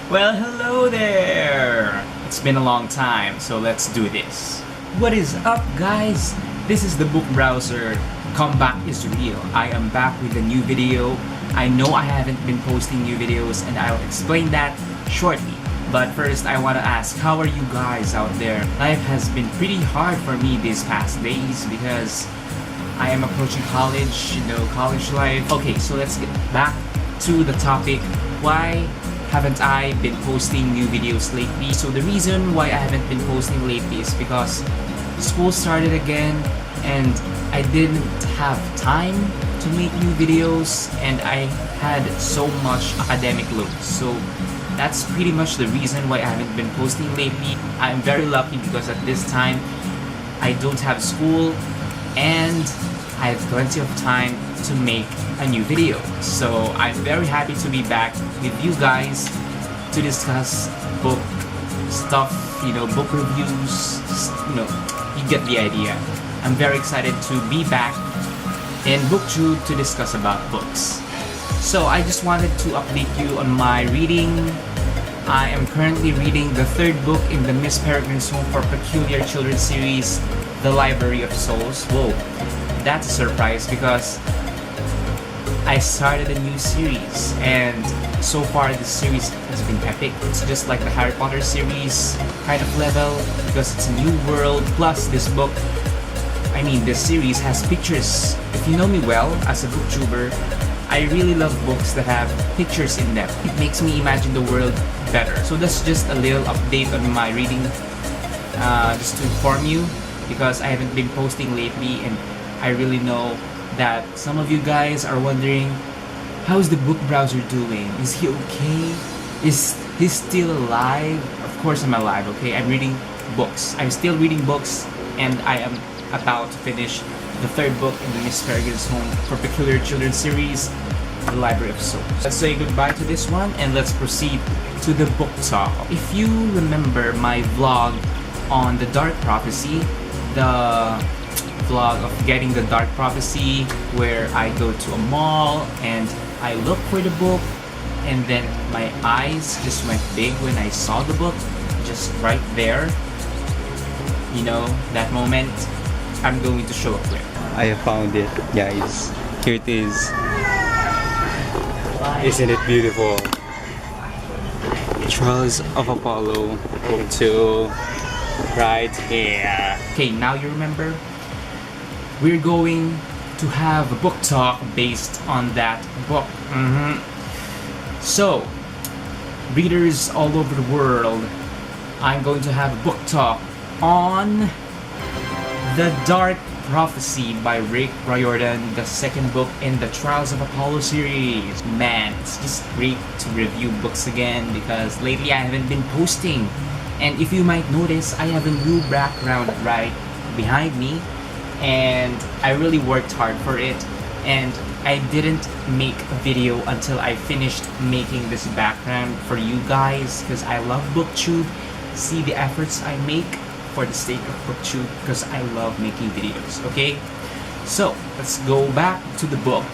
Well, hello there! It's been a long time, so let's do this. What is up, guys? This is the Book Browser. Comeback is real. I am back with a new video. I know I haven't been posting new videos, and I'll explain that shortly. But first, I want to ask, how are you guys out there? Life has been pretty hard for me these past days because I am approaching college, college life. Okay, so let's get back to the topic. Why haven't I been posting new videos lately? So the reason why I haven't been posting lately is because school started again and I didn't have time to make new videos and I had so much academic load. So that's pretty much the reason why I haven't been posting lately. I'm very lucky because at this time I don't have school and I have plenty of time to make a new video. So I'm very happy to be back with you guys to discuss book stuff, book reviews, you get the idea. I'm very excited to be back in BookTube to discuss about books. So I just wanted to update you on my reading. I am currently reading the third book in the Miss Peregrine's Home for Peculiar Children series, The Library of Souls. Whoa, that's a surprise because I started a new series and so far this series has been epic. It's just like the Harry Potter series kind of level because it's a new world. Plus this series has pictures. If you know me well as a booktuber, I really love books that have pictures in them. It makes me imagine the world better. So that's just a little update on my reading, just to inform you because I haven't been posting lately and I really know that some of you guys are wondering, how's the Book Browser doing? Is he okay? Is he still alive? Of course I'm alive, okay? I'm reading books. I'm still reading books and I am about to finish the third book in the Miss Peregrine's Home for Peculiar Children series, The Library of Souls. Let's say goodbye to this one and let's proceed to the book talk. If you remember my vlog on the Dark Prophecy, the vlog of getting the Dark Prophecy where I go to a mall and I look for the book and then my eyes just went big when I saw the book just right there. That moment. I'm going to show a clip. I found it, guys. Here it is. Isn't it beautiful? Trials of Apollo, book 2, right here. Okay, now you remember? We're going to have a book talk based on that book. So, readers all over the world, I'm going to have a book talk on The Dark Prophecy by Rick Riordan, the second book in the Trials of Apollo series. Man, it's just great to review books again because lately I haven't been posting. And if you might notice, I have a new background right behind me and I really worked hard for it and I didn't make a video until I finished making this background for you guys because I love BookTube. See the efforts I make for the sake of BookTube because I love making videos, okay? So, let's go back to the book.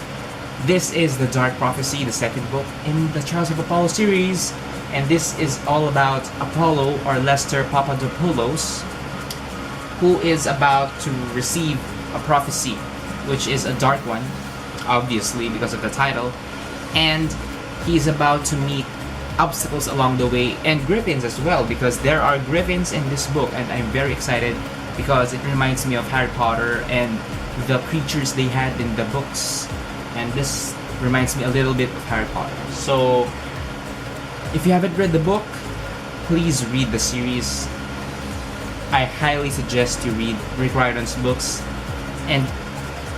This is The Dark Prophecy, the second book in the Trials of Apollo series, and this is all about Apollo or Lester Papadopoulos, who is about to receive a prophecy, which is a dark one, obviously because of the title, and he's about to meet obstacles along the way and griffins as well because there are griffins in this book and I'm very excited because it reminds me of Harry Potter and the creatures they had in the books and this reminds me a little bit of Harry Potter. So if you haven't read the book, please read the series. I highly suggest you read Rick Riordan's books, and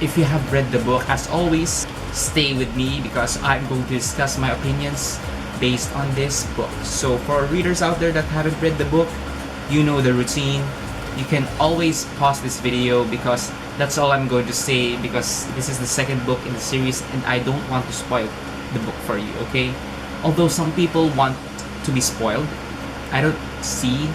if you have read the book, as always, stay with me because I'm going to discuss my opinions based on this book. So for readers out there that haven't read the book, you know the routine. You can always pause this video because that's all I'm going to say because this is the second book in the series and I don't want to spoil the book for you, okay? Although some people want to be spoiled, I don't see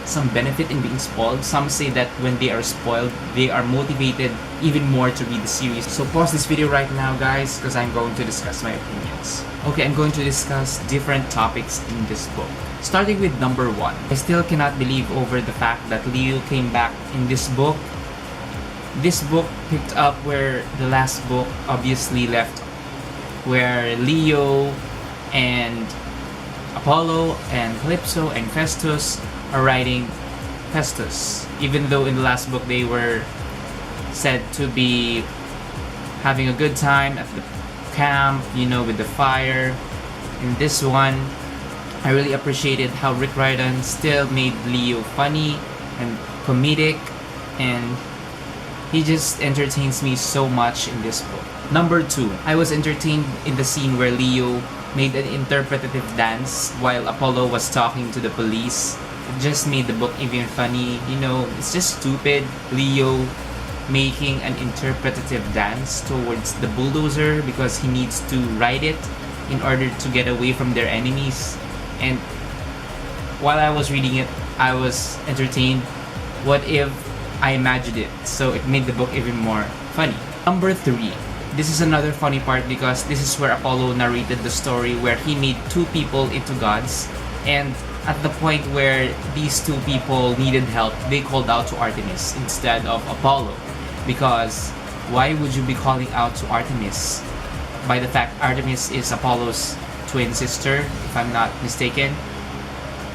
some benefit in being spoiled. Some say that when they are spoiled, they are motivated even more to read the series. So pause this video right now, guys, because I'm going to discuss my opinions. Okay, I'm going to discuss different topics in this book. Starting with number 1. I still cannot believe over the fact that Leo came back in this book. This book picked up where the last book obviously left, where Leo and Apollo and Calypso and Festus are riding Festus. Even though in the last book they were said to be having a good time at the camp, you know, with the fire. In this one, I really appreciated how Rick Riordan still made Leo funny and comedic, and he just entertains me so much in this book. Number 2, I was entertained in the scene where Leo made an interpretative dance while Apollo was talking to the police. It just made the book even funny. You know, it's just stupid. Leo making an interpretative dance towards the bulldozer because he needs to ride it in order to get away from their enemies. And while I was reading it, I was entertained. What if I imagined it? So it made the book even more funny. Number 3. This is another funny part because this is where Apollo narrated the story where he made 2 people into gods, and at the point where these 2 people needed help, they called out to Artemis instead of Apollo. Because why would you be calling out to Artemis? By the fact Artemis is Apollo's twin sister, if I'm not mistaken.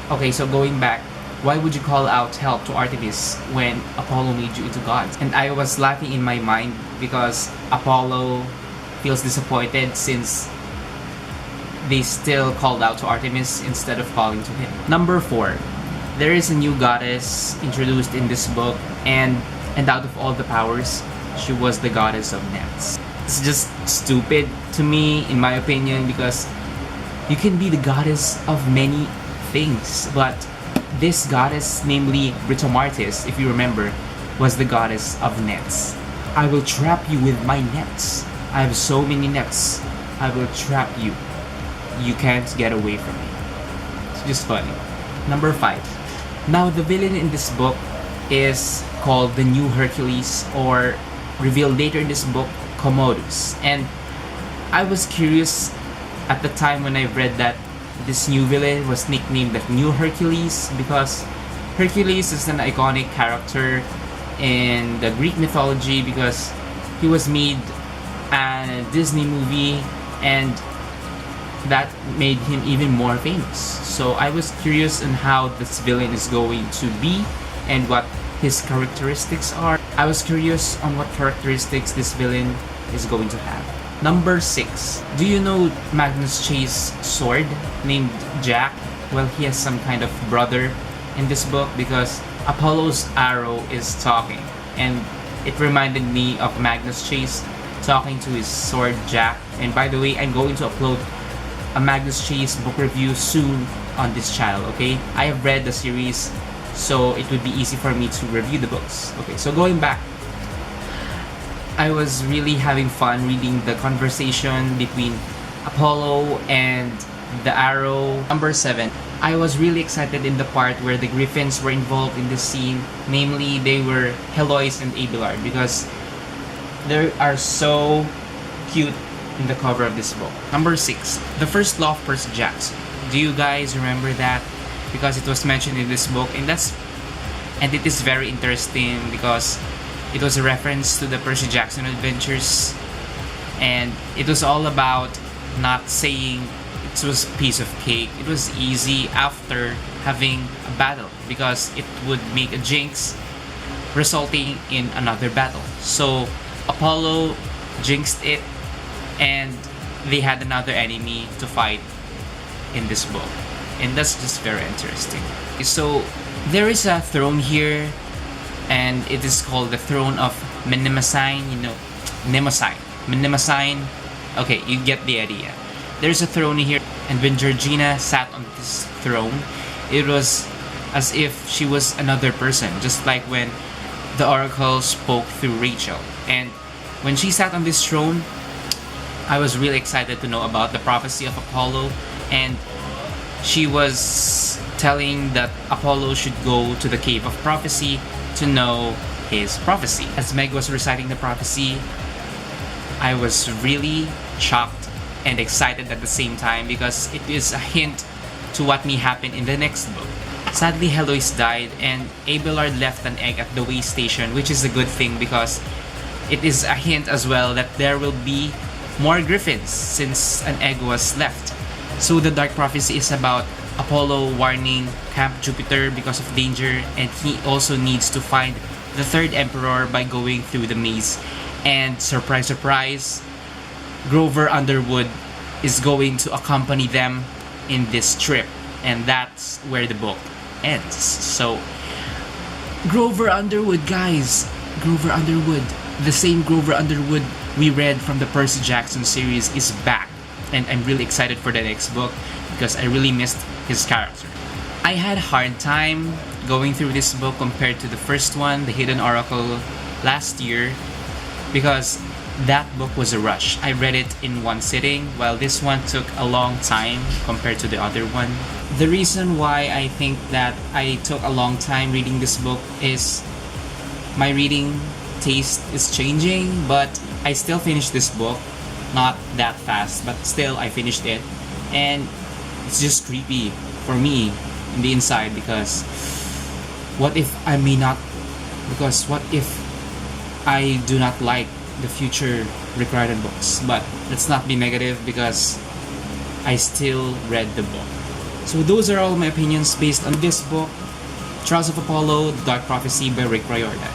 Okay, so going back, why would you call out help to Artemis when Apollo made you into gods? And I was laughing in my mind because Apollo feels disappointed since they still called out to Artemis instead of calling to him. Number 4. There is a new goddess introduced in this book, and out of all the powers, she was the goddess of nets. It's just stupid to me, in my opinion, because you can be the goddess of many things, but this goddess, namely Britomartis, if you remember, was the goddess of nets. I will trap you with my nets. I have so many nets. I will trap you. You can't get away from me. It's just funny. Number 5. Now, the villain in this book is called the New Hercules, or revealed later in this book, Commodus. And I was curious at the time when I read that this new villain was nicknamed the New Hercules because Hercules is an iconic character in the Greek mythology because he was made a Disney movie, and that made him even more famous. So I was curious on how this villain is going to be and what his characteristics are. I was curious on what characteristics this villain is going to have. Number 6. Do you know Magnus Chase' sword named Jack? Well, he has some kind of brother in this book because Apollo's arrow is talking, and it reminded me of Magnus Chase talking to his sword Jack. And by the way, I'm going to upload a Magnus Chase book review soon on this channel, okay? I have read the series, so it would be easy for me to review the books. Okay, so going back, I was really having fun reading the conversation between Apollo and the arrow. Number 7. I was really excited in the part where the Griffins were involved in this scene. Namely, they were Heloise and Abelard because they are so cute in the cover of this book. Number 6. The first law of Percy Jackson. Do you guys remember that? Because it was mentioned in this book, and it is very interesting because it was a reference to the Percy Jackson adventures, and it was all about not saying it was a piece of cake. It was easy after having a battle because it would make a jinx resulting in another battle. So Apollo jinxed it, and they had another enemy to fight in this book, and that's just very interesting. So there is a throne here, and it is called the throne of Mnemosyne. You know, Mnemosyne. Okay, you get the idea. There's a throne here, and when Georgina sat on this throne, it was as if she was another person, just like when the oracle spoke through Rachel. And when she sat on this throne, I was really excited to know about the prophecy of Apollo, and she was telling that Apollo should go to the Cave of Prophecy to know his prophecy. As Meg was reciting the prophecy, I was really shocked and excited at the same time because it is a hint to what may happen in the next book. Sadly, Heloise died and Abelard left an egg at the way station, which is a good thing because it is a hint as well that there will be more griffins since an egg was left. So the Dark Prophecy is about Apollo warning Camp Jupiter because of danger, and he also needs to find the third emperor by going through the maze. And surprise, surprise, Grover Underwood is going to accompany them in this trip, and that's where the book ends. So Grover Underwood, guys, Grover Underwood, the same Grover Underwood we read from the Percy Jackson series is back, and I'm really excited for the next book because I really missed his character. I had a hard time going through this book compared to the first one, The Hidden Oracle, last year, because that book was a rush. I read it in one sitting, while this one took a long time compared to the other one. The reason why I think that I took a long time reading this book is my reading taste is changing, but I still finished this book. Not that fast, but still I finished it. And it's just creepy for me in the inside because what if I may not, because what if I do not like the future Rick Riordan books? But let's not be negative because I still read the book. So those are all my opinions based on this book, Trials of Apollo, The Dark Prophecy by Rick Riordan.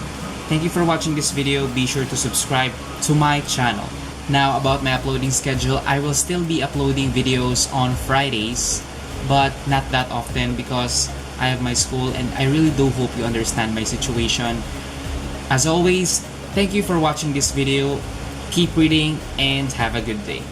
Thank you for watching this video. Be sure to subscribe to my channel. Now about my uploading schedule, I will still be uploading videos on Fridays, but not that often because I have my school, and I really do hope you understand my situation. As always, thank you for watching this video. Keep reading and have a good day.